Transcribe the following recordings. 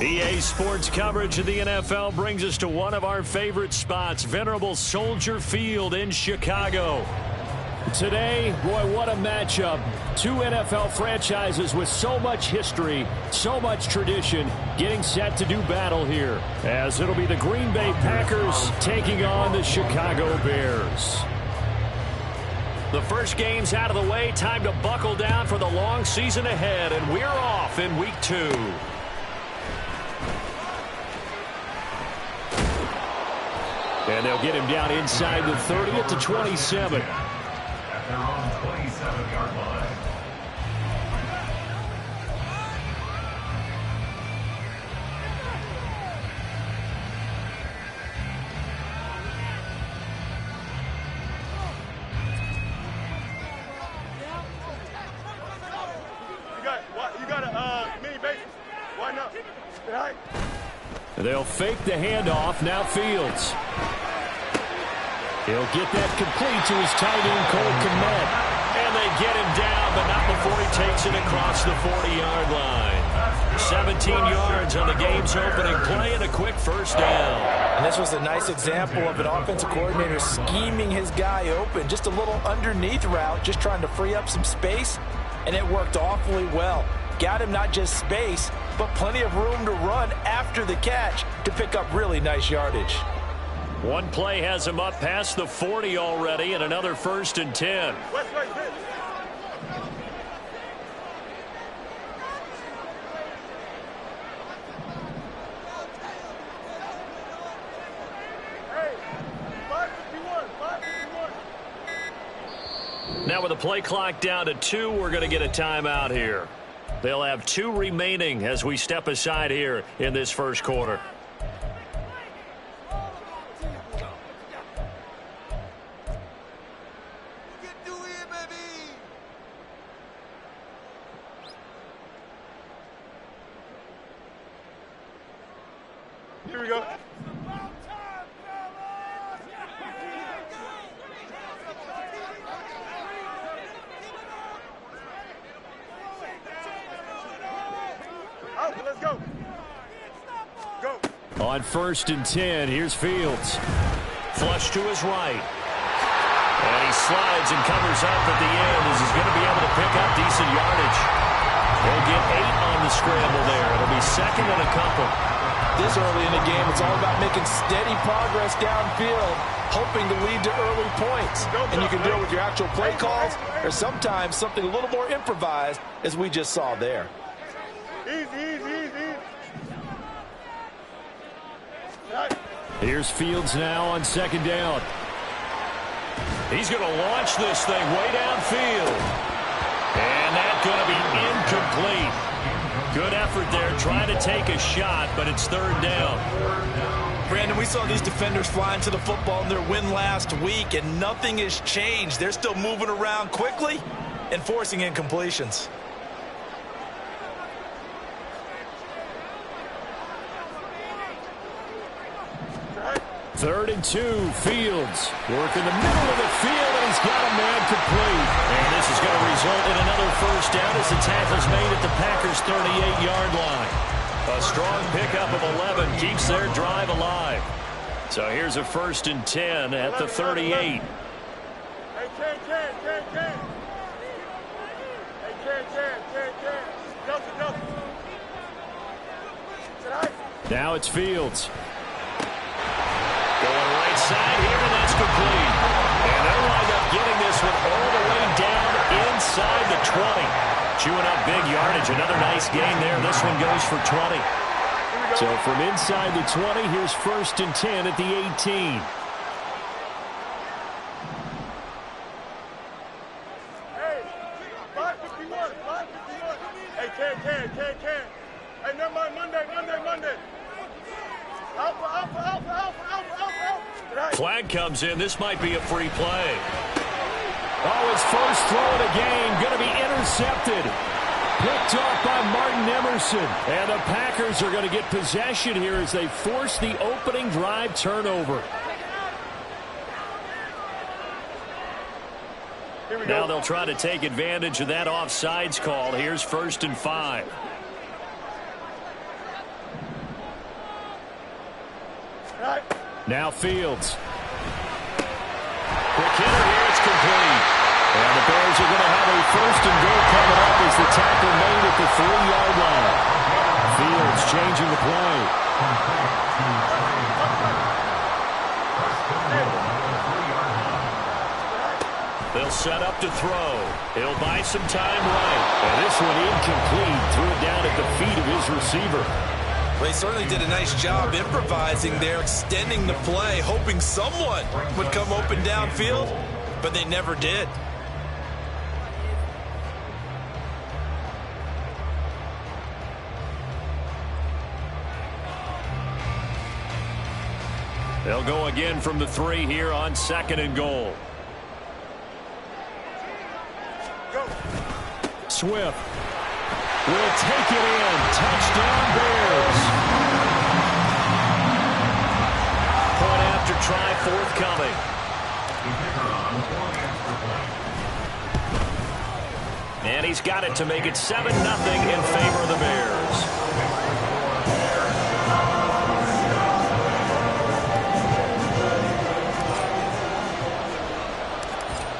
EA Sports coverage of the NFL brings us to one of our favorite spots, venerable Soldier Field in Chicago. Today, boy, what a matchup. Two NFL franchises with so much history, so much tradition, getting set to do battle here, as it'll be the Green Bay Packers taking on the Chicago Bears. The first game's out of the way. Time to buckle down for the long season ahead, and we're off in Week 2. And they'll get him down inside the 30 at the 27. At their own 27-yard line. You got a mini bases. Why not? Right. They'll fake the handoff. Now Fields. He'll get that complete to his tight end, Cole Kmet. And they get him down, but not before he takes it across the 40-yard line. 17 yards on the game's opening play and a quick first down. And this was a nice example of an offensive coordinator scheming his guy open. Just a little underneath route, just trying to free up some space, and it worked awfully well. Got him not just space, but plenty of room to run after the catch to pick up really nice yardage. One play has him up past the 40 already, and another 1st and 10. Now with the play clock down to 2, we're going to get a timeout here. They'll have 2 remaining as we step aside here in this first quarter. Here we go. Let's go. Go. On 1st and 10, here's Fields. Flush to his right. And he slides and covers up at the end as he's going to be able to pick up decent yardage. He'll get 8 on the scramble there. It'll be 2nd and a couple. This early in the game, it's all about making steady progress downfield, hoping to lead to early points. And you can do it with your actual play calls or sometimes something a little more improvised, as we just saw there. Easy. Here's Fields now on 2nd down. He's going to launch this thing way downfield. And that's going to be incomplete. Good effort there, trying to take a shot, but it's 3rd down. Brandon, we saw these defenders flying to the football in their win last week, and nothing has changed. They're still moving around quickly and forcing incompletions. Third and 2, Fields. Work in the middle of the field, and he's got a man complete. And this is going to result in another 1st down as the tackle's made at the Packers' 38-yard line. A strong pickup of 11 keeps their drive alive. So here's a 1st and 10 at the 38. Hey, Ken. Now it's Fields. Going right side here, and that's complete. And they'll wind up getting this one all the way down inside the 20. Chewing up big yardage. Another nice gain there. This one goes for 20. So from inside the 20, here's 1st and 10 at the 18. Hey, 551. Hey, Ken. Hey, never mind, Monday. Alpha. Flag comes in. This might be a free play. Oh, his first throw of the game going to be intercepted. Picked off by Martin Emerson. And the Packers are going to get possession here as they force the opening drive turnover. Now they'll try to take advantage of that offsides call. Here's 1st and 5. Now Fields. Quick hitter here, it's complete. And the Bears are going to have a first and goal coming up as the tackle made at the 3-yard line. Fields changing the play. They'll set up to throw. He'll buy some time right. And this one incomplete. Threw it down at the feet of his receiver. Well, he certainly did a nice job improvising there, extending the play, hoping someone would come open downfield, but they never did. They'll go again from the 3 here on 2nd and goal. Swift will take it in. Touchdown Bears. Point after try forthcoming. And he's got it to make it 7-0 in favor of the Bears.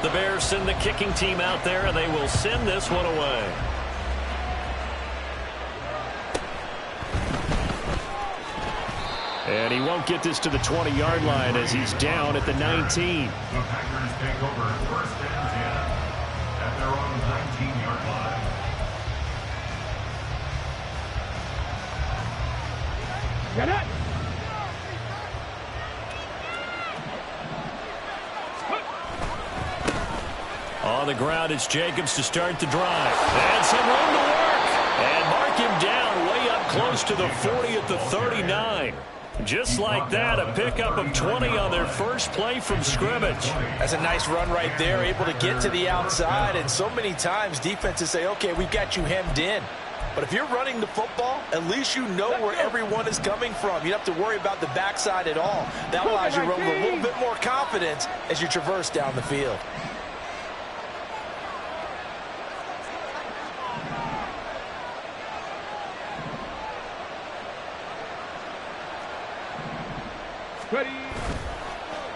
The Bears send the kicking team out there, and they will send this one away. And he won't get this to the 20-yard line as he's down at the 19. The Packers take over 1st and 10 at their own 19-yard line. Get it! On the ground, it's Jacobs to start the drive. And some room to work. And mark him down way up close to the 40 at the 39. Just like that, a pickup of 20 on their first play from scrimmage. That's a nice run right there, able to get to the outside. And so many times defenses say, okay, we've got you hemmed in. But if you're running the football, at least you know where everyone is coming from. You don't have to worry about the backside at all. That allows you to run with a little bit more confidence as you traverse down the field.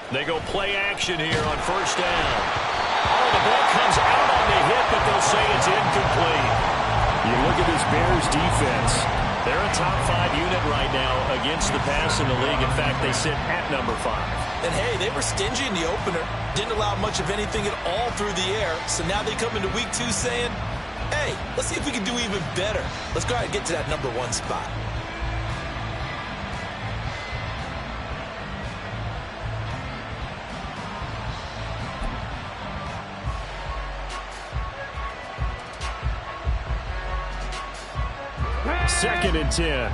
They go play action here on 1st down. Oh, the ball comes out on the hit, but they'll say it's incomplete. You look at this Bears defense. They're a top 5 unit right now against the pass in the league. In fact, they sit at number 5. And, hey, they were stingy in the opener. Didn't allow much of anything at all through the air. So now they come into week 2 saying, hey, let's see if we can do even better. Let's go ahead and get to that number 1 spot. Second and 10.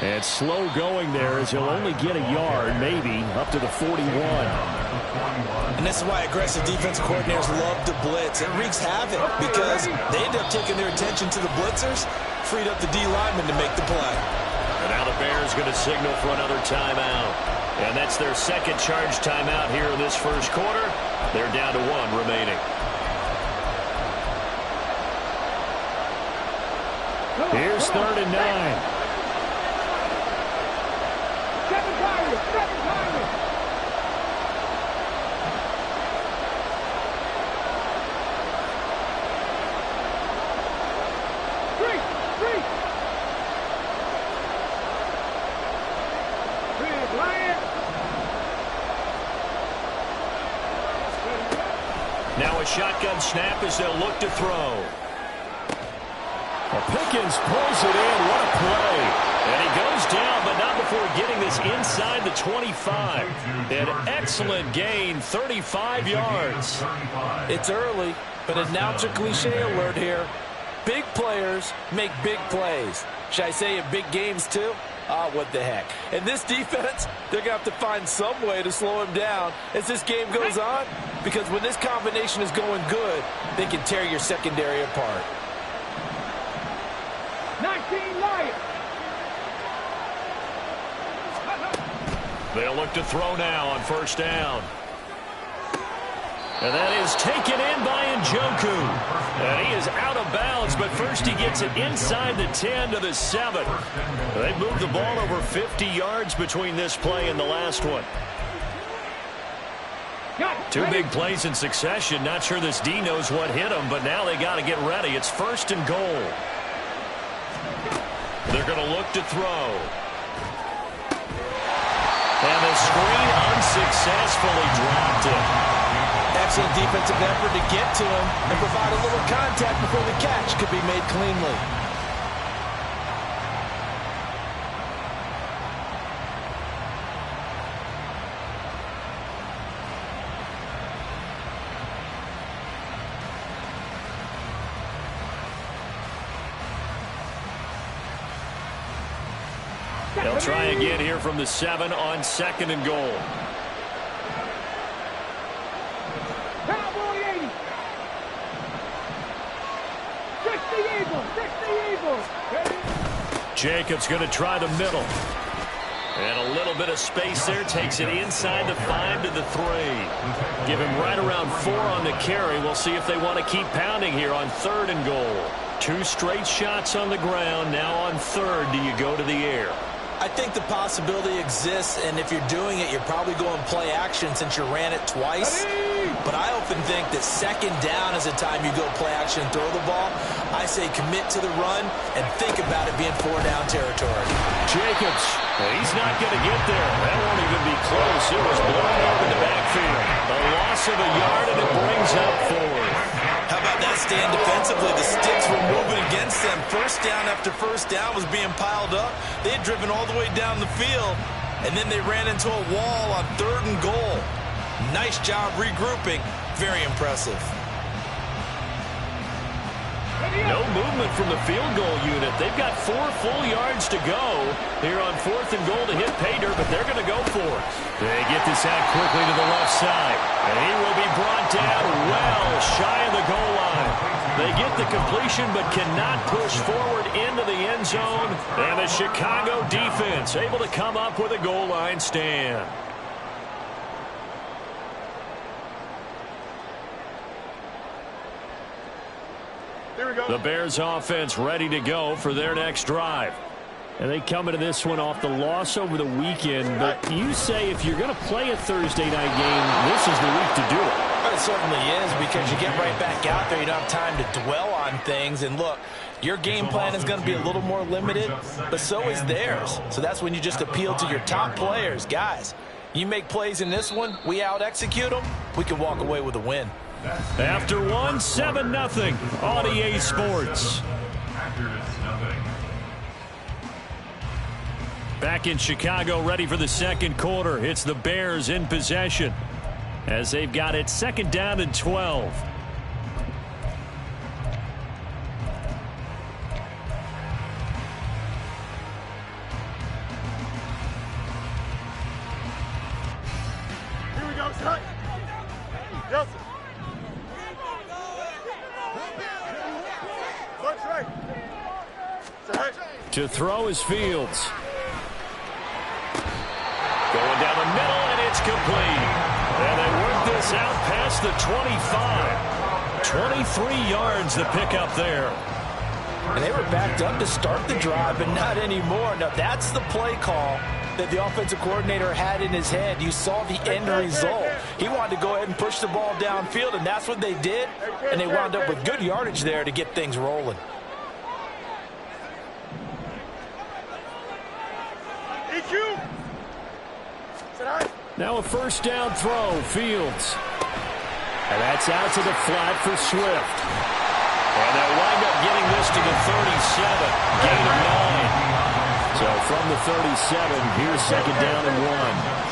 And slow going there as he'll only get a yard, maybe, up to the 41. And this is why aggressive defensive coordinators love to blitz. It wreaks havoc because they end up taking their attention to the blitzers, freed up the D lineman to make the play. And now the Bears going to signal for another timeout. And that's their second charge timeout here in this first quarter. They're down to 1 remaining. Here's 3rd and 9. Now a shotgun snap as they'll look to throw. Well, Pickens pulls it in. What a play. And he goes down, but not before getting this inside the 25. An excellent gain, 35 yards. It's early, but announcer cliche alert here. Big players make big plays. Should I say in big games too? What the heck. And this defense, they're going to have to find some way to slow him down as this game goes on, because when this combination is going good, they can tear your secondary apart. 19 Lions. They'll look to throw now on 1st down. And that is taken in by Njoku. And he is out of bounds, but first he gets it inside the 10 to the 7. They moved the ball over 50 yards between this play and the last one. Two big plays in succession. Not sure this D knows what hit him, but now they got to get ready. It's 1st and goal. They're going to look to throw. And the screen unsuccessfully dropped it. Excellent defensive effort to get to him and provide a little contact before the catch could be made cleanly. They'll try again here from the 7 on 2nd and goal. Jacobs going to try the middle. And a little bit of space there. Takes it inside the 5 to the 3. Give him right around 4 on the carry. We'll see if they want to keep pounding here on 3rd and goal. 2 straight shots on the ground. Now on 3rd, do you go to the air? I think the possibility exists, and if you're doing it, you're probably going play action since you ran it twice. But I often think that 2nd down is the time you go play action and throw the ball. I say commit to the run and think about it being 4-down territory. Jacobs, he's not going to get there. That won't even be close. It was blown over the backfield. A loss of a yard, and it brings up 4. How about that stand defensively? The sticks were moving against them. 1st down after 1st down was being piled up. They had driven all the way down the field, and then they ran into a wall on 3rd and goal. Nice job regrouping. Very impressive. No movement from the field goal unit. They've got 4 full yards to go here on 4th and goal to hit pay dirt, but they're going to go for it. They get this out quickly to the left side, and he will be brought down well shy of the goal line. They get the completion but cannot push forward into the end zone, and the Chicago defense able to come up with a goal line stand. The Bears offense ready to go for their next drive. And they come into this one off the loss over the weekend. But you say if you're going to play a Thursday night game, this is the week to do it. Well, it certainly is, because you get right back out there. You don't have time to dwell on things. And look, your game plan is going to be a little more limited, but so is theirs. So that's when you just appeal to your top players. Guys, you make plays in this one, we out-execute them, we can walk away with a win. After 1, 7-0 on EA Sports. Back in Chicago, ready for the 2nd quarter. It's the Bears in possession as they've got it 2nd down and 12. Here we go, son. Nelson. To throw is Fields. Going down the middle, and it's complete. And they work this out past the 25. 23 yards the pickup there. And they were backed up to start the drive, but not anymore. Now, that's the play call that the offensive coordinator had in his head. You saw the end result. He wanted to go ahead and push the ball downfield, and that's what they did. And they wound up with good yardage there to get things rolling. Now a 1st down throw, Fields. And that's out to the flat for Swift. And they'll wind up getting this to the 37. Gain of 9. So from the 37, here's 2nd down and 1.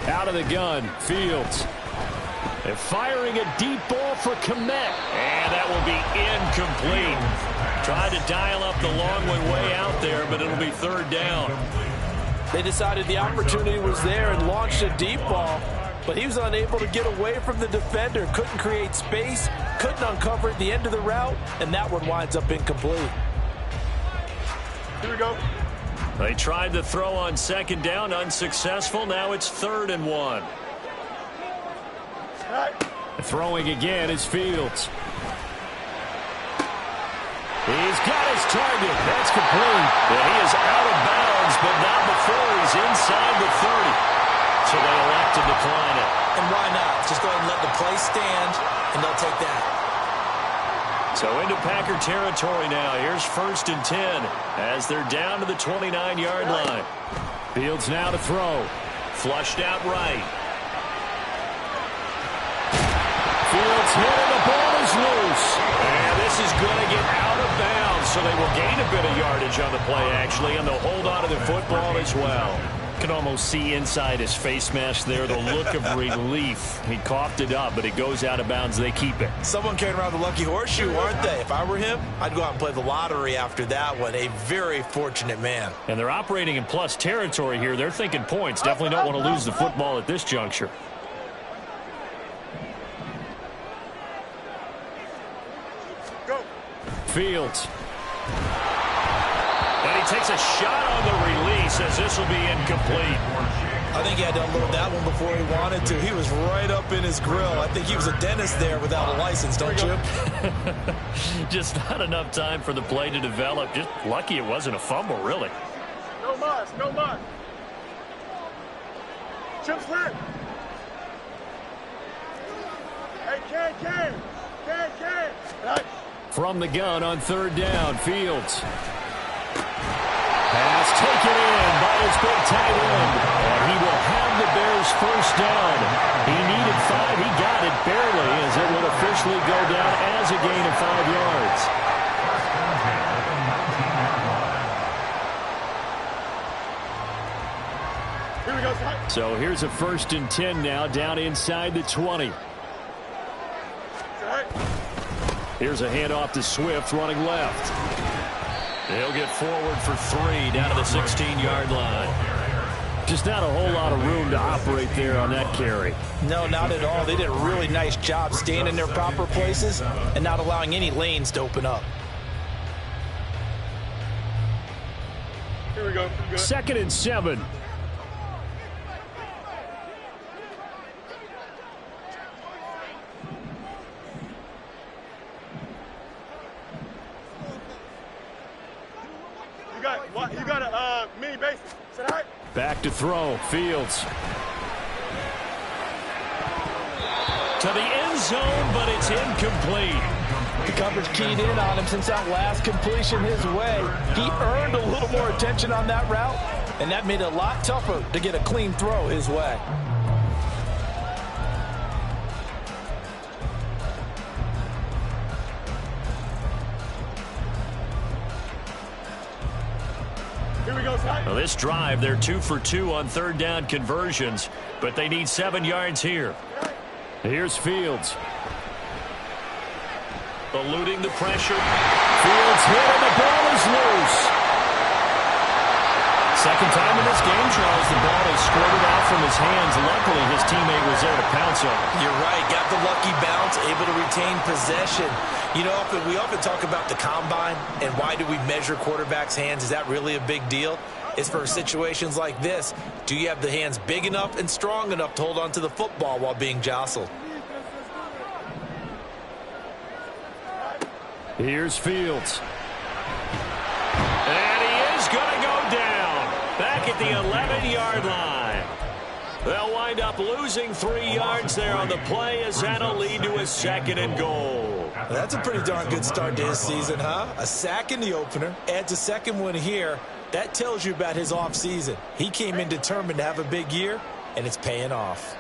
Out of the gun, Fields. And firing a deep ball for Kmet. And that will be incomplete. Tried to dial up the long way out there, but it'll be 3rd down. They decided the opportunity was there and launched a deep ball. but he was unable to get away from the defender. Couldn't create space, couldn't uncover at the end of the route, and that one winds up incomplete. Here we go. They tried to throw on second down, unsuccessful. Now it's 3rd and 1. Right. Throwing again is Fields. He's got his target. That's complete. And he is out of bounds, but not before he's inside the 30. So they elect to decline it. And why not? Just go ahead and let the play stand, and they'll take that. So into Packer territory now. Here's 1st and 10 as they're down to the 29-yard line. Fields now to throw. Flushed out right. Fields hit and the ball is loose. And this is going to get out of bounds, so they will gain a bit of yardage on the play, actually, and they'll hold on to the football as well. You can almost see inside his face mask there the look of relief. He coughed it up, but it goes out of bounds. They keep it. Someone carrying around the lucky horseshoe, aren't they? If I were him, I'd go out and play the lottery after that one. A very fortunate man. And they're operating in plus territory here. They're thinking points. Definitely don't want to lose the football at this juncture. Fields. And he takes a shot on the release as this will be incomplete. I think he had to unload that one before he wanted to. He was right up in his grill. I think he was a dentist there without a license, don't you? Just not enough time for the play to develop. Just lucky it wasn't a fumble, really. No mas, no mas. Chip slip. Hey, can. Right. From the gun on 3rd down, Fields. Pass taken in by his big tight end. And he will have the Bears 1st down. He needed 5. He got it barely as it will officially go down as a gain of 5 yards. Here we go. So here's a 1st and 10 now down inside the 20. Right. Here's a handoff to Swift running left. He'll get forward for 3 down to the 16-yard line. Just not a whole lot of room to operate there on that carry. No, not at all. They did a really nice job staying in their proper places and not allowing any lanes to open up. Here we go. 2nd and 7. You got a mini base. Say hi. Back to throw. Fields. To the end zone, but it's incomplete. The coverage keyed in on him since that last completion his way. He earned a little more attention on that route, and that made it a lot tougher to get a clean throw his way. Well, this drive, they're 2 for 2 on 3rd down conversions, but they need 7 yards here. Here's Fields. Eluding the pressure. Fields hit and the ball is loose. Second time in this game, Charles, the ball is squirted out from his hands. Luckily, his teammate was there to pounce on it. You're right. Got the lucky bounce, able to retain possession. You know, we often talk about the combine and why do we measure quarterbacks' hands. Is that really a big deal? It's for situations like this. Do you have the hands big enough and strong enough to hold on to the football while being jostled? Here's Fields. And he is going to go down. Back at the 11-yard line. They'll wind up losing 3 yards there on the play as that'll lead to a 2nd and goal. That's a pretty darn good start to his season, huh? A sack in the opener, adds a second one here. That tells you about his offseason. He came in determined to have a big year, and it's paying off.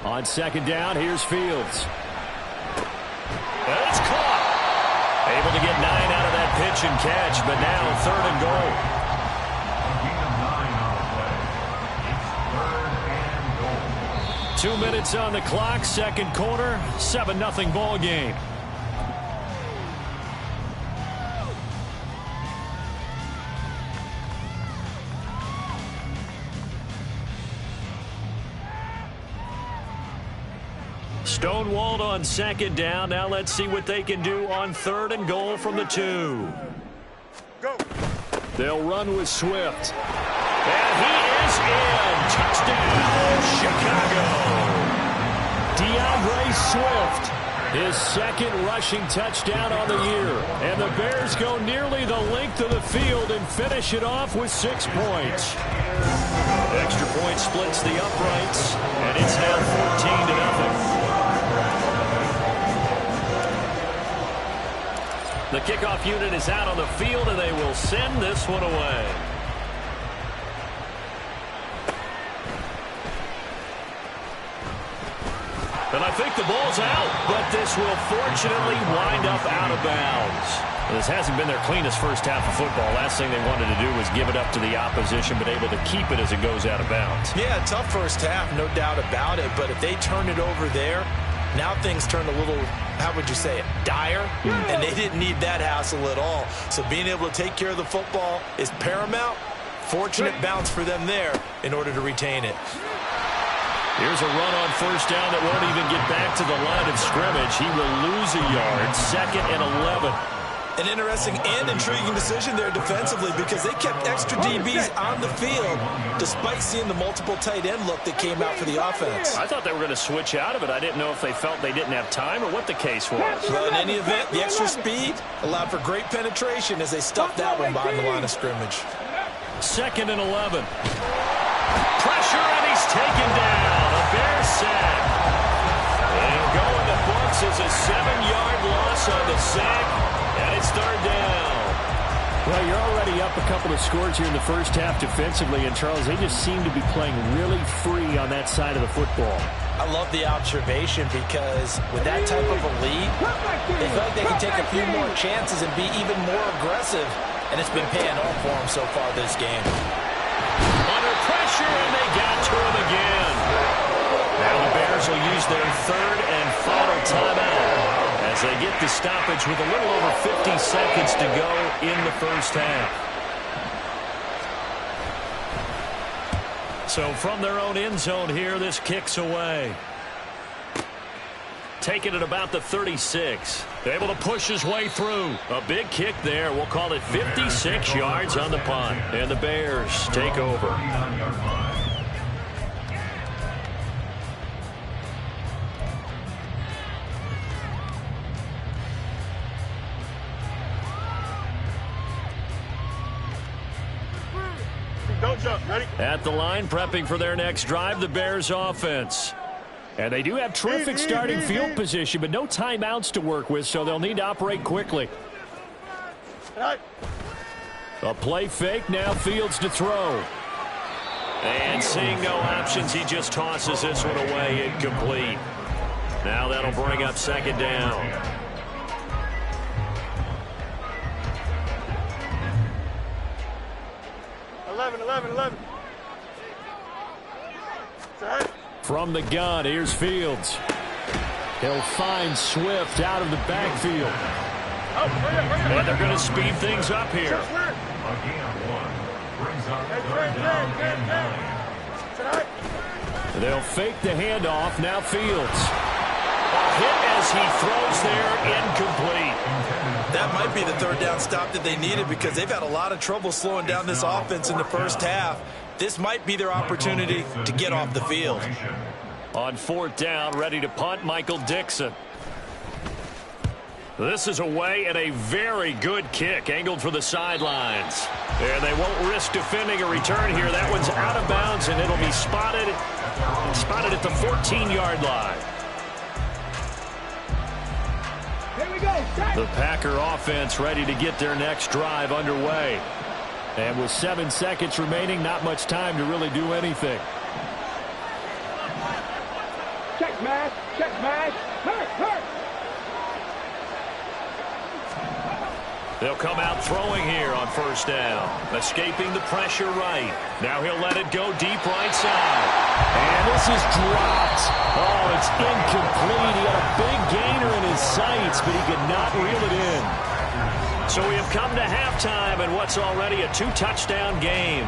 On 2nd down, here's Fields. And it's caught. Able to get 9 out of that pitch and catch, but now 3rd and goal. 2 minutes on the clock, 2nd quarter, 7-0 ball game. Stonewalled on second down. Now let's see what they can do on 3rd and goal from the 2. Go. They'll run with Swift. And he is in. Touchdown, Chicago. DeAndre Swift, his 2nd rushing touchdown on the year. And the Bears go nearly the length of the field and finish it off with 6 points. Extra point splits the uprights, and it's now 14-0. The kickoff unit is out on the field, and they will send this one away. And I think the ball's out, but this will fortunately wind up out of bounds. This hasn't been their cleanest first half of football. Last thing they wanted to do was give it up to the opposition, but able to keep it as it goes out of bounds. Yeah, tough first half, no doubt about it. But if they turn it over there, now things turn a little, how would you say it, dire? And they didn't need that hassle at all. So being able to take care of the football is paramount. Fortunate bounce for them there in order to retain it. Here's a run on 1st down that won't even get back to the line of scrimmage. He will lose a yard. 2nd and 11. An interesting and intriguing decision there defensively because they kept extra DBs on the field despite seeing the multiple tight end look that came out for the offense. I thought they were going to switch out of it. I didn't know if they felt they didn't have time or what the case was. Well, in any event, the extra speed allowed for great penetration as they stuffed that one behind the line of scrimmage. 2nd and 11. Pressure, and he's taken down. A Bears sack. And going to books is a 7-yard loss on the sack. And it's 3rd down. Well, you're already up a couple of scores here in the first half defensively. And, Charles, they just seem to be playing really free on that side of the football. I love the observation because with that type of a lead, they feel like they can take a few more chances and be even more aggressive. And it's been paying off for them so far this game. Under pressure, and they got to him again. Now the Bears will use their 3rd and final timeout as they get the stoppage with a little over 50 seconds to go in the first half. So from their own end zone here, this kicks away. Taking it about the 36. Able to push his way through. A big kick there. We'll call it 56 yards on the punt. And the Bears take over. Don't jump. Ready? At the line, prepping for their next drive, the Bears offense. And they do have terrific starting field position, but no timeouts to work with, so they'll need to operate quickly. A play fake, now Fields to throw. And seeing no options, he just tosses this one away, incomplete. Now that'll bring up 2nd down. Eleven. From the gun, here's Fields. He'll find Swift out of the backfield. And they're going to speed things up here. They'll fake the handoff. Now Fields. A hit as he throws there, incomplete. That might be the 3rd down stop that they needed because they've had a lot of trouble slowing down this offense in the first half. This might be their opportunity to get off the field. On 4th down, ready to punt, Michael Dixon. This is away and a very good kick, angled for the sidelines. And they won't risk defending a return here. That one's out of bounds, and it'll be spotted at the 14-yard line. The Packer offense ready to get their next drive underway. And with 7 seconds remaining, not much time to really do anything. Check smash, hurt. They'll come out throwing here on 1st down. Escaping the pressure right. Now he'll let it go deep right side. And this is dropped. Oh, it's incomplete. He had a big gainer in his sights, but he could not reel it in. So we have come to halftime in what's already a 2-touchdown game.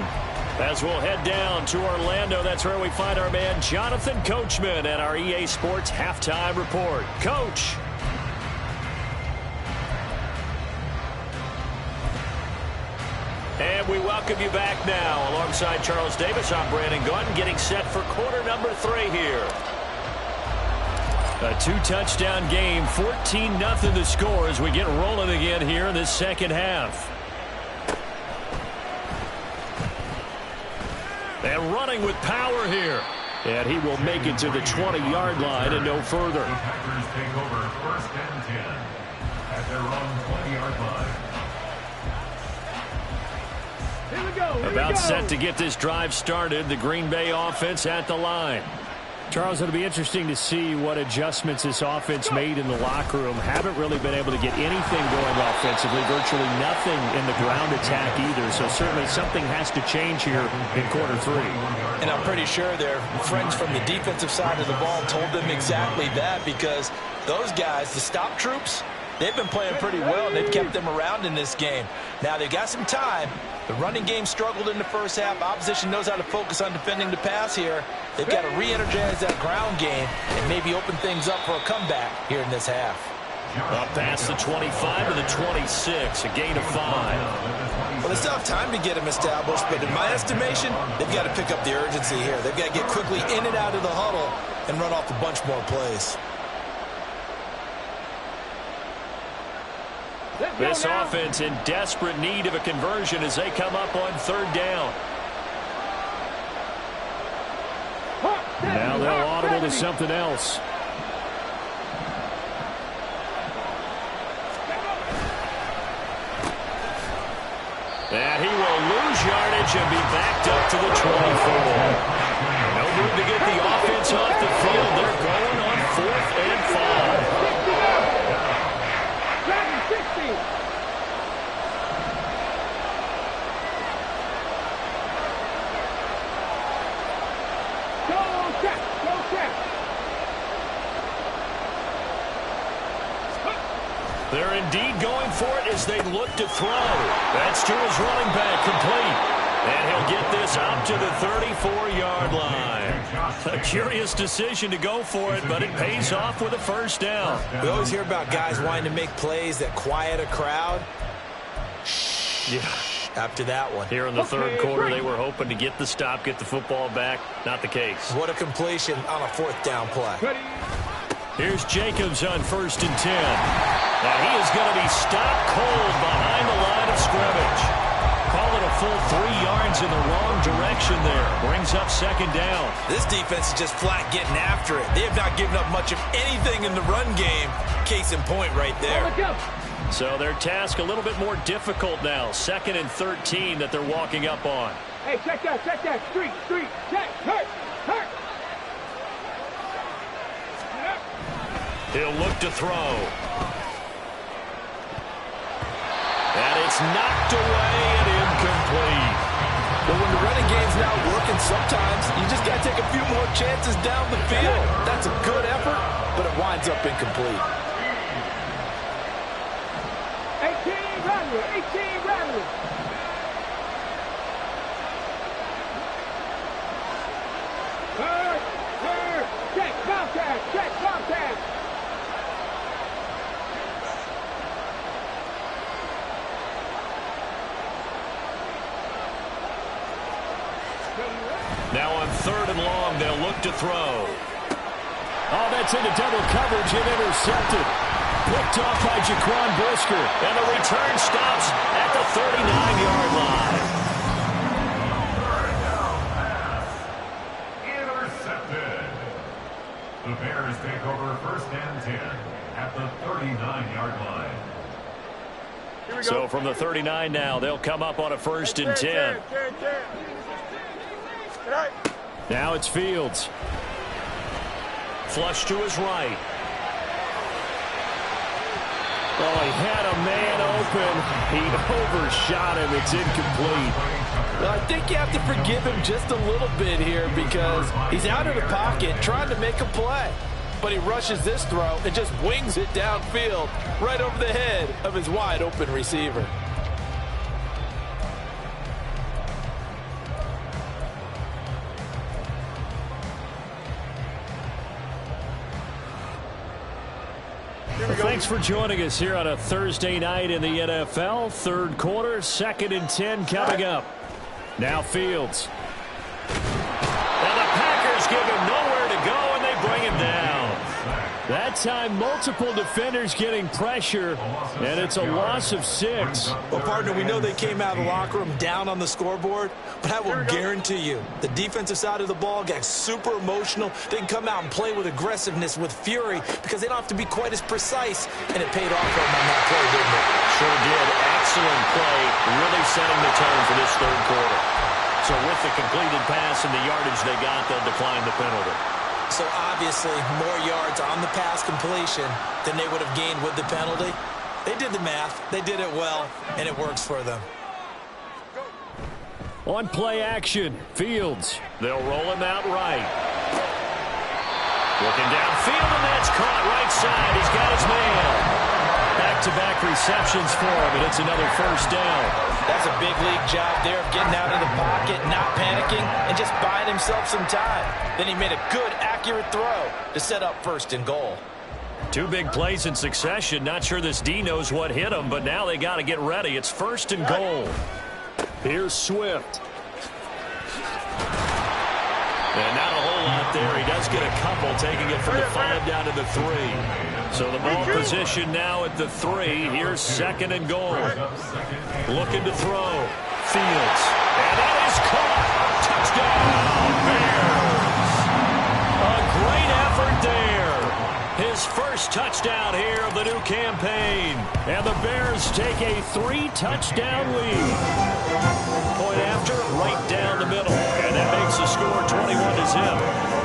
As we'll head down to Orlando, that's where we find our man Jonathan Coachman at our EA Sports Halftime Report. Coach. And we welcome you back now. Alongside Charles Davis, I'm Brandon Gaudin, getting set for quarter number 3 here. A 2-touchdown game, 14-0 the score as we get rolling again here in this second half. And running with power here. And he will make it to the 20-yard line and no further. The Packers take over 1st and 10 at their own 20-yard line. Here we go. Here About we go. set to get this drive started. The Green Bay offense at the line. Charles, it'll be interesting to see what adjustments this offense made in the locker room. Haven't really been able to get anything going offensively. Virtually nothing in the ground attack either. So certainly something has to change here in quarter 3. And I'm pretty sure their friends from the defensive side of the ball told them exactly that, because those guys, the stop troops, they've been playing pretty well, and they've kept them around in this game. Now, they've got some time. The running game struggled in the first half. Opposition knows how to focus on defending the pass here. They've got to re-energize that ground game and maybe open things up for a comeback here in this half. Up past the 25 to the 26, a gain of 5. Well, they still have time to get them established, but in my estimation, they've got to pick up the urgency here. They've got to get quickly in and out of the huddle and run off a bunch more plays. This offense in desperate need of a conversion as they come up on 3rd down. Now they'll audible to something else. And he will lose yardage and be backed up to the 24. No move to get the offense off the field. They're going on 4th and 5. They're indeed going for it as they look to throw. That's to his running back, complete. And he'll get this up to the 34-yard line. A curious decision to go for it, but it pays off with a 1st down. We always hear about guys wanting to make plays that quiet a crowd. Yeah. After that one. Here in the 3rd quarter, they were hoping to get the stop, get the football back. Not the case. What a completion on a 4th down play. Here's Jacobs on 1st and 10. Now he is going to be stopped cold behind the line of scrimmage. Call it a full 3 yards in the wrong direction there. Brings up 2nd down. This defense is just flat getting after it. They have not given up much of anything in the run game. Case in point right there. So their task a little bit more difficult now. 2nd and 13 that they're walking up on. Hey, check that. Street, check, hurt. He'll look to throw. And it's knocked away and incomplete. But when the running game's not working, sometimes you just got to take a few more chances down the field. That's a good effort, but it winds up incomplete. 18 Rattler. Check, contact. Now on 3rd and long, they'll look to throw. Oh, that's into double coverage and intercepted. Picked off by Jaquan Brisker. And the return stops at the 39-yard line. Third down pass. Intercepted. The Bears take over 1st and 10 at the 39-yard line. Here we go. So from the 39 now, they'll come up on a 1st and 10. Right. Now it's Fields. Flush to his right. Oh, he had a man open. He overshot him. It's incomplete. Well, I think you have to forgive him just a little bit here because he's out of the pocket trying to make a play. But he rushes this throw and just wings it downfield right over the head of his wide open receiver. Thanks for joining us here on a Thursday night in the NFL. Third quarter, 2nd and 10 coming up. Now Fields. And the Packers give him nowhere to go, and they bring him down. That time, multiple defenders getting pressure, and it's a loss of 6. Well, partner, we know they came out of the locker room down on the scoreboard, but I will guarantee you the defensive side of the ball got super emotional. They can come out and play with aggressiveness, with fury, because they don't have to be quite as precise, and it paid off for them on that play, didn't it? Sure did. Excellent play, really setting the tone for this third quarter. So with the completed pass and the yardage they got, they'll decline the penalty. So obviously more yards on the pass completion than they would have gained with the penalty. They did the math. They did it well, and it works for them. On play action, Fields. They'll roll him out right. Looking downfield, and that's caught right side. He's got his man. Back-to-back receptions for him, and it's another first down. That's a big league job there of getting out of the pocket, not panicking, and just buying himself some time. Then he made a good, accurate throw to set up 1st and goal. 2 big plays in succession. Not sure this D knows what hit him, but now they got to get ready. It's 1st and goal. Here's Swift. And not a whole lot there. He does get a couple, taking it from the 5 down to the 3. So the ball position now at the 3. Here's 2nd and goal. Looking to throw. Fields. And that is caught. Touchdown, Bears. A great effort there. His first touchdown here of the new campaign. And the Bears take a 3-touchdown lead. Point after, right down the middle. And that makes the score 21-0.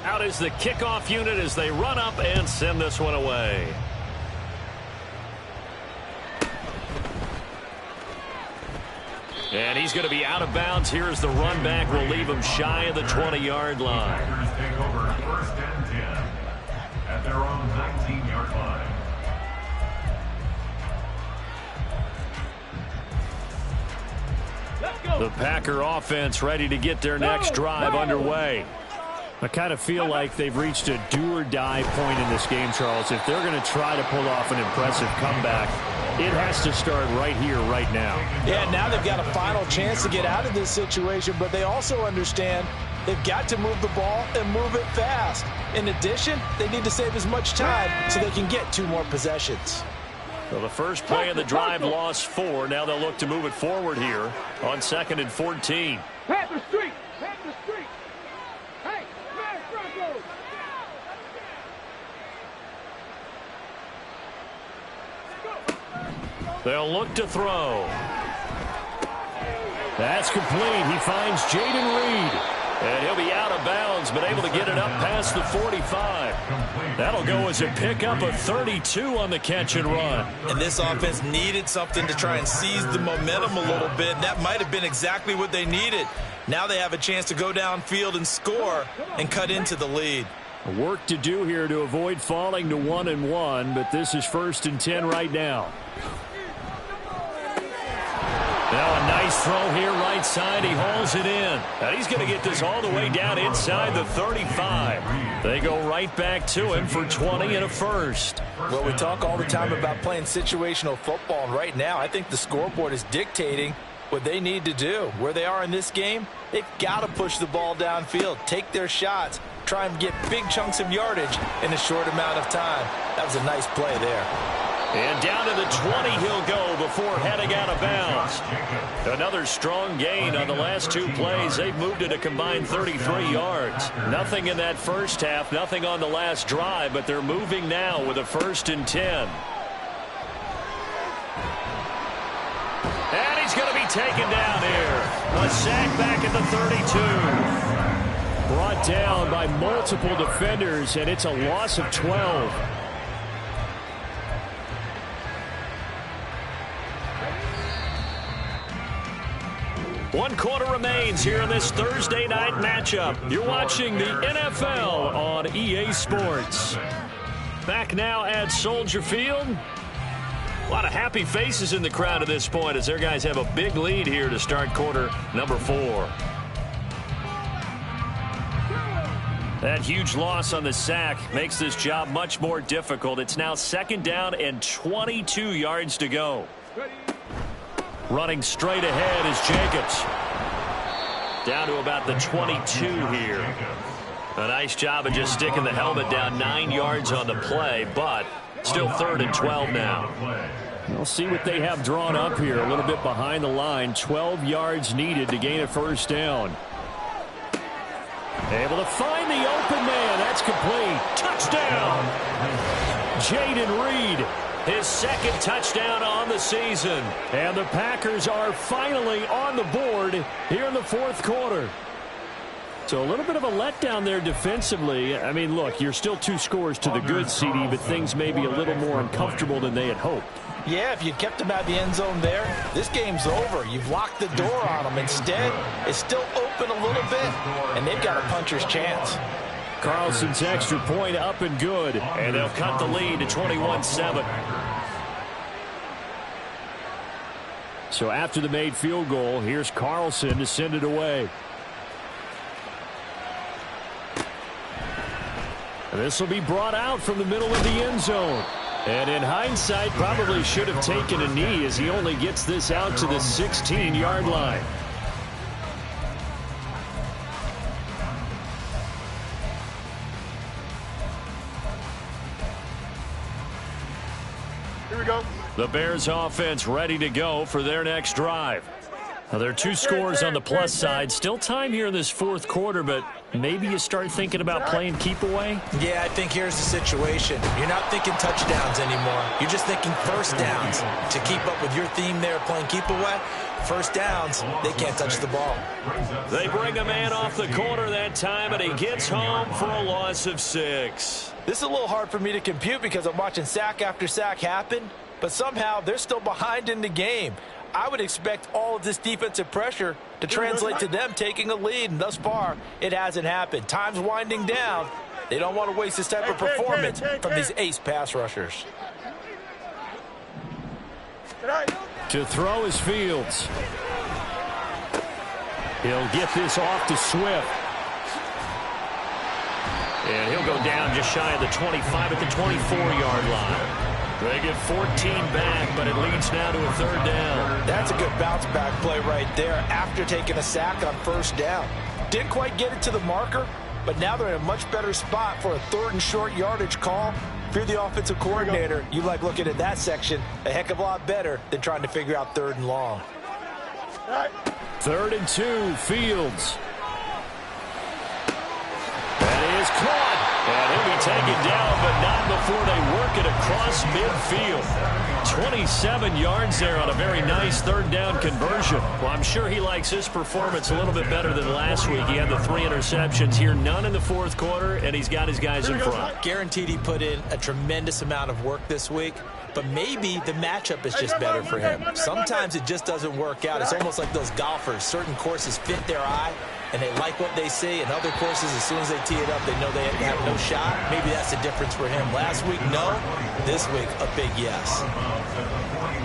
Out is the kickoff unit as they run up and send this one away. And he's going to be out of bounds. Here's the run back. Will leave him shy of the 20-yard line. Packers take over 1st and 10 at their own 19-yard line. Let's go. The Packer offense ready to get their next drive underway. I kind of feel like they've reached a do-or-die point in this game, Charles. If they're going to try to pull off an impressive comeback, it has to start right here, right now. Yeah, now they've got a final chance to get out of this situation, but they also understand they've got to move the ball and move it fast. In addition, they need to save as much time so they can get 2 more possessions. Well, the first play of the drive lost 4. Now they'll look to move it forward here on 2nd and 14. Panther Street. Panther Street. Hey, man, Broncos. They'll look to throw. That's complete. He finds Jaden Reed. And he'll be out of bounds, but able to get it up past the 45. That'll go as a pickup of 32 on the catch and run. And this offense needed something to try and seize the momentum a little bit. That might have been exactly what they needed. Now they have a chance to go downfield and score and cut into the lead. Work to do here to avoid falling to 1-1, but this is 1st and 10 right now. Now a nice throw here right side. He hauls it in. And he's going to get this all the way down inside the 35. They go right back to him for 20 and a first. Well, we talk all the time about playing situational football, and right now I think the scoreboard is dictating what they need to do. Where they are in this game, they've got to push the ball downfield, take their shots, try and get big chunks of yardage in a short amount of time. That was a nice play there. And down to the 20 he'll go before heading out of bounds. Another strong gain on the last 2 plays. They've moved it a combined 33 yards. Nothing in that first half, nothing on the last drive, but they're moving now with a 1st and 10. And he's going to be taken down here. A sack back at the 32. Brought down by multiple defenders, and it's a loss of 12. One quarter remains here in this Thursday night matchup. You're watching the NFL on EA Sports. Back now at Soldier Field. A lot of happy faces in the crowd at this point as their guys have a big lead here to start quarter number 4. That huge loss on the sack makes this job much more difficult. It's now 2nd down and 22 yards to go. Running straight ahead is Jacobs. Down to about the 22 here. A nice job of just sticking the helmet down 9 yards on the play, but still 3rd and 12 now. We'll see what they have drawn up here. A little bit behind the line. 12 yards needed to gain a 1st down. Able to find the open man. That's complete. Touchdown. Jayden Reed, his 2nd touchdown on the season. And the Packers are finally on the board here in the 4th quarter. So a little bit of a letdown there defensively. I mean, look, you're still 2 scores to the good, CD, but things may be a little more uncomfortable than they had hoped. Yeah, if you kept him out of the end zone there, this game's over. You've locked the door on him. Instead, it's still open a little bit, and they've got a puncher's chance. Carlson's extra point up and good, and they'll cut the lead to 21-7. So after the made field goal, here's Carlson to send it away. This will be brought out from the middle of the end zone. And in hindsight, probably should have taken a knee as he only gets this out to the 16-yard line. Here we go. The Bears offense ready to go for their next drive. Now, there are 2 scores on the plus side. Still time here in this 4th quarter, but maybe you start thinking about playing keep away? Yeah, I think here's the situation. You're not thinking touchdowns anymore. You're just thinking 1st downs. To keep up with your theme there, playing keep away, 1st downs, they can't touch the ball. They bring a man off the corner that time, and he gets home for a loss of 6. This is a little hard for me to compute because I'm watching sack after sack happen, but somehow they're still behind in the game. I would expect all of this defensive pressure to translate to them taking a lead, and thus far, it hasn't happened. Time's winding down. They don't want to waste this type of performance from these ace pass rushers. To throw is Fields. He'll get this off to Swift. And he'll go down just shy of the 25 at the 24-yard line. They get 14 back, but it leads now to a 3rd down. That's a good bounce-back play right there after taking a sack on 1st down. Didn't quite get it to the marker, but now they're in a much better spot for a 3rd and short yardage call. If you're the offensive coordinator, you like looking at that section a heck of a lot better than trying to figure out 3rd and long. 3rd and 2, Fields. That is caught. And he'll be taken down, but not before they work it across midfield. 27 yards there on a very nice 3rd down conversion. Well, I'm sure he likes his performance a little bit better than last week. He had the 3 interceptions here, none in the 4th quarter, and he's got his guys in front. Guaranteed he put in a tremendous amount of work this week, but maybe the matchup is just better for him. Sometimes it just doesn't work out. It's almost like those golfers. Certain courses fit their eye, and they like what they see. And other courses, as soon as they tee it up, they know they have no shot. Maybe that's the difference for him. Last week, no. This week, a big yes.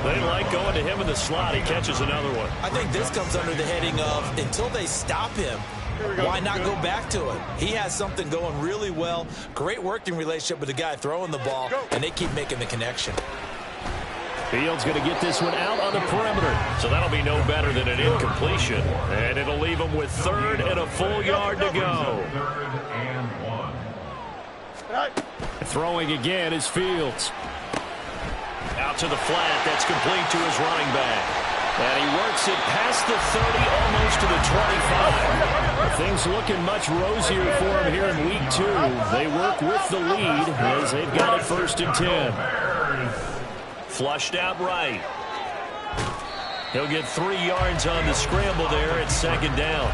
They like going to him in the slot. He catches another one. I think this comes under the heading of until they stop him, why not go back to it? He has something going really well. Great working relationship with the guy throwing the ball, and they keep making the connection. Fields going to get this one out on the perimeter. So that'll be no better than an incompletion. And it'll leave him with 3rd and a full yard to go. 3rd and 1. Throwing again is Fields. Out to the flat. That's complete to his running back. And he works it past the 30, almost to the 25. Things looking much rosier for him here in week 2. They work with the lead as they've got it 1st and 10. Flushed out right. He'll get 3 yards on the scramble there at 2nd down.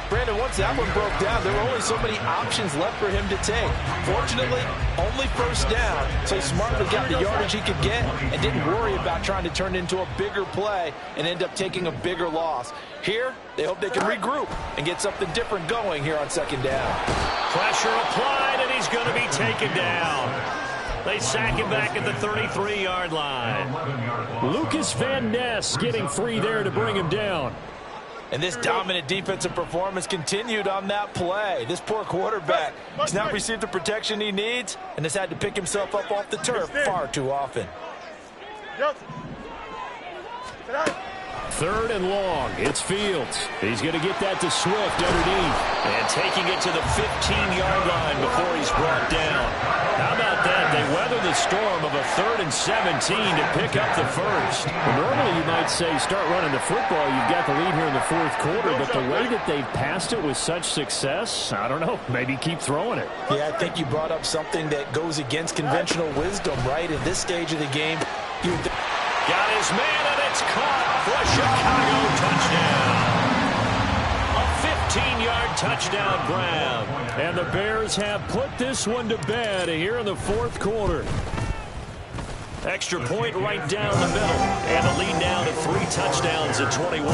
Brandon, once that one broke down, there were only so many options left for him to take. Fortunately, only 1st down, so he smartly got the yardage he could get and didn't worry about trying to turn it into a bigger play and end up taking a bigger loss. Here, they hope they can regroup and get something different going here on 2nd down. Pressure applied, and he's going to be taken down. They sack him back at the 33-yard line. Lucas Van Ness getting free there to bring him down. And this dominant defensive performance continued on that play. This poor quarterback has not received the protection he needs and has had to pick himself up off the turf far too often. Yep. Sit down. 3rd and long. It's Fields. He's going to get that to Swift underneath. And taking it to the 15-yard line before he's brought down. How about that? They weather the storm of a 3rd and 17 to pick up the first. Well, normally you might say start running the football. You've got the lead here in the 4th quarter. But the way that they've passed it with such success, I don't know. Maybe keep throwing it. Yeah, I think you brought up something that goes against conventional wisdom, right? At this stage of the game, got his man, and it's caught for a Chicago touchdown. A 15-yard touchdown grab. And the Bears have put this one to bed here in the 4th quarter. Extra point right down the middle. And the lead now to 3 touchdowns at 21.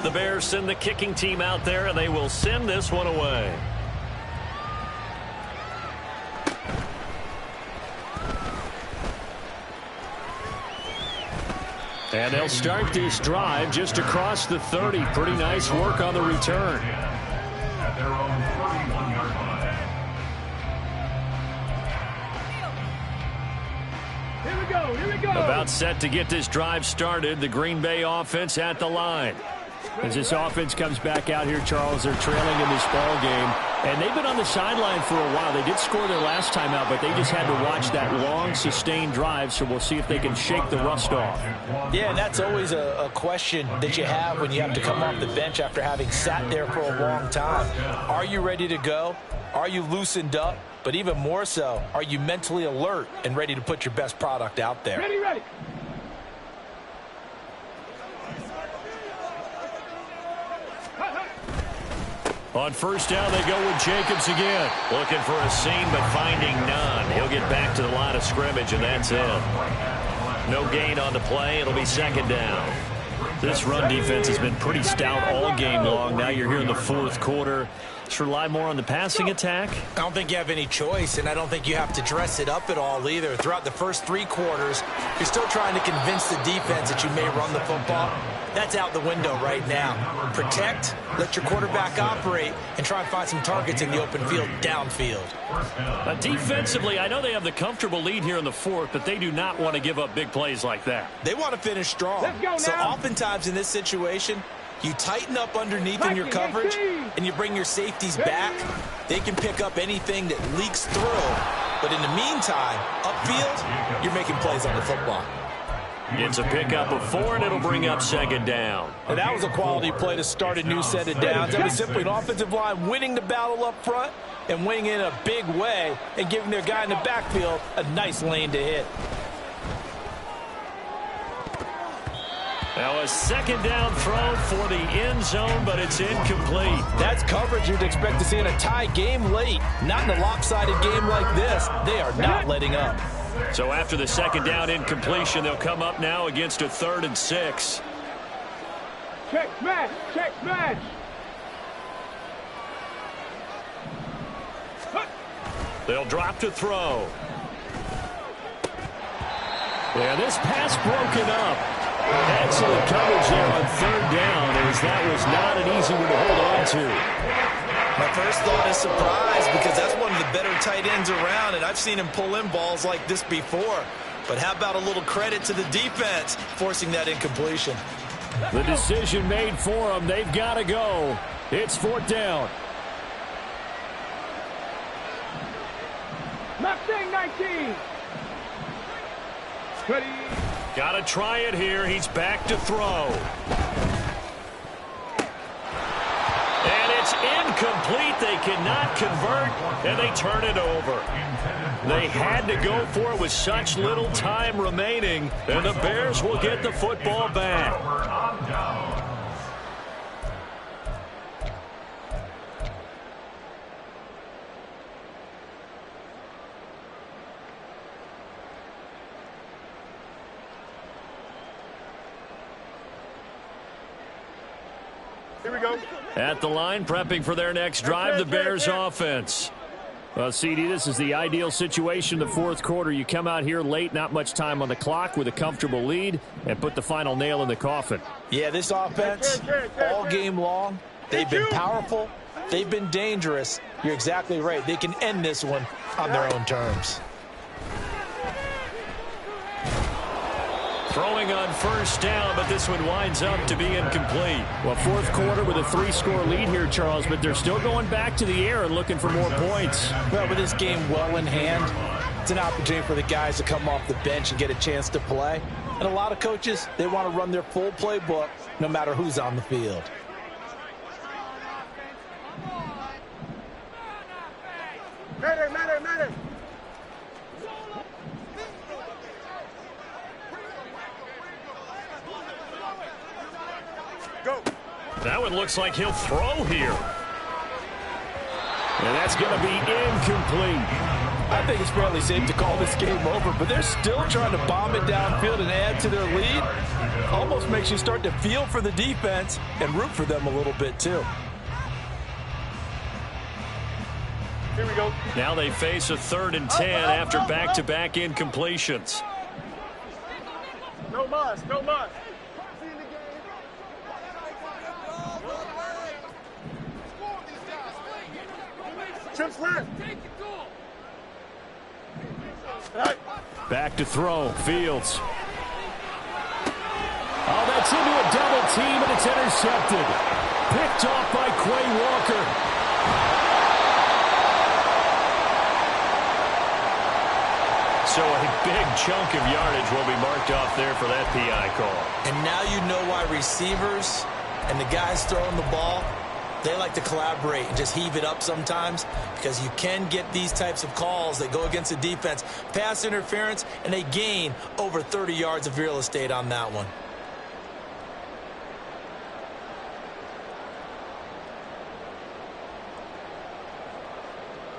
The Bears send the kicking team out there, and they will send this one away. And they'll start this drive just across the 30. Pretty nice work on the return. At their own 31-yard line. Here we go. About set to get this drive started. The Green Bay offense at the line. As this offense comes back out here, Charles, they're trailing in this ball game. And they've been on the sideline for a while. They did score their last time out, but they just had to watch that long, sustained drive, so we'll see if they can shake the rust off. Yeah, and that's always a question that you have when you have to come off the bench after having sat there for a long time. Are you ready to go? Are you loosened up? But even more so, are you mentally alert and ready to put your best product out there? Ready. On first down, they go with Jacobs again. Looking for a seam, but finding none. He'll get back to the line of scrimmage, and that's it. No gain on the play. It'll be 2nd down. This run defense has been pretty stout all game long. Now you're here in the 4th quarter. Just rely more on the passing attack. I don't think you have any choice, and I don't think you have to dress it up at all either. Throughout the first 3 quarters, you're still trying to convince the defense that you may run the football. That's out the window right now. Protect, let your quarterback operate, and try and find some targets in the open field downfield. Defensively, I know they have the comfortable lead here in the 4th, but they do not want to give up big plays like that. They want to finish strong. Let's go now. So oftentimes in this situation, you tighten up underneath in your coverage, and you bring your safeties back. They can pick up anything that leaks through. But in the meantime, upfield, you're making plays on the football. It's a pickup of 4, and it'll bring up 2nd down. And that was a quality play to start a new set of downs. That was simply an offensive line winning the battle up front and winning in a big way and giving their guy in the backfield a nice lane to hit. Now a 2nd down throw for the end zone, but it's incomplete. That's coverage you'd expect to see in a tie game late. Not in a lopsided game like this. They are not letting up. So after the 2nd down incompletion, they'll come up now against a 3rd and 6. Check smash. They'll drop to throw. Yeah, this pass broken up. Excellent coverage there on 3rd down, as that was not an easy one to hold on to. My first thought is surprise, because that's one of the better tight ends around, and I've seen him pull in balls like this before. But how about a little credit to the defense forcing that incompletion? The decision made for them. They've got to go. It's 4th down. Mustang 19. Ready. Got to try it here. He's back to throw. And it's incomplete. They cannot convert, and they turn it over. They had to go for it with such little time remaining, and the Bears will get the football back. Here we go. At the line, prepping for their next drive, the Bears offense. Well, CD, this is the ideal situation in the fourth quarter. You come out here late, not much time on the clock, with a comfortable lead, and put the final nail in the coffin. Yeah, this offense, all game long, they've been powerful, they've been dangerous. You're exactly right. They can end this one on their own terms. Throwing on first down, but this one winds up to be incomplete. Well, fourth quarter with a 3-score lead here, Charles, but they're still going back to the air and looking for more points. Well, with this game well in hand, it's an opportunity for the guys to come off the bench and get a chance to play. And a lot of coaches, they want to run their full playbook no matter who's on the field. Matter. Go. That one looks like he'll throw here. And that's going to be incomplete. I think it's fairly safe to call this game over, but they're still trying to bomb it downfield and add to their lead. Almost makes you start to feel for the defense and root for them a little bit too. Here we go. Now they face a 3rd and 10 after back-to-back incompletions. No muss. Trips left. Back to throw. Fields. Oh, that's into a double team, and it's intercepted. Picked off by Quay Walker. So a big chunk of yardage will be marked off there for that PI call. And now you know why receivers and the guys throwing the ball, they like to collaborate and just heave it up sometimes, because you can get these types of calls that go against the defense. Pass interference, and they gain over 30 yards of real estate on that one.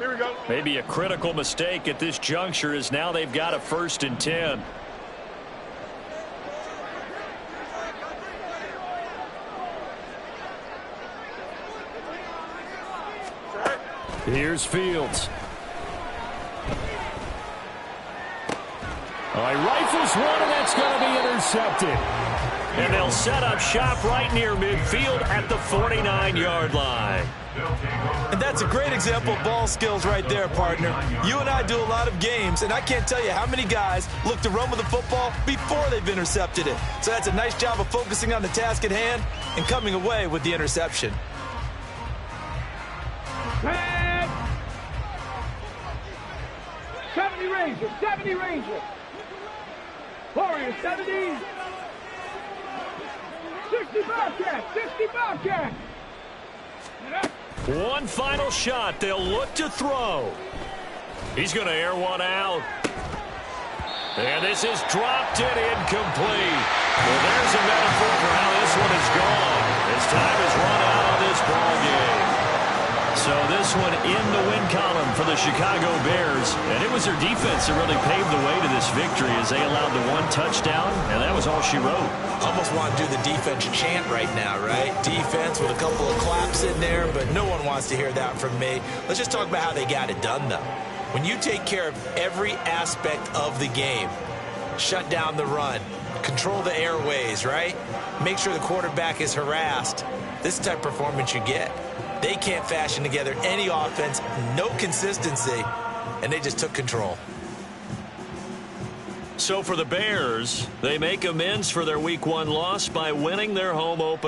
Here we go. Maybe a critical mistake at this juncture, as now they've got a 1st and 10. Here's Fields. He rifles one, and that's going to be intercepted. And they'll set up shop right near midfield at the 49-yard line. And that's a great example of ball skills right there, partner. You and I do a lot of games, and I can't tell you how many guys look to run with the football before they've intercepted it. So that's a nice job of focusing on the task at hand and coming away with the interception. 70 Rangers. Warriors 70. 60 Bobcats. One final shot. They'll look to throw. He's going to air one out. And this is dropped and incomplete. Well, there's a metaphor for how this one is gone. His time is run out on this ball game. So this one in the win column for the Chicago Bears. And it was their defense that really paved the way to this victory, as they allowed the one touchdown, and that was all she wrote. Almost want to do the defense chant right now, right? Defense with a couple of claps in there, but no one wants to hear that from me. Let's just talk about how they got it done, though. When you take care of every aspect of the game, shut down the run, control the airways, right? Make sure the quarterback is harassed. This is the type of performance you get. They can't fashion together any offense, no consistency, and they just took control. So for the Bears, they make amends for their Week 1 loss by winning their home opener.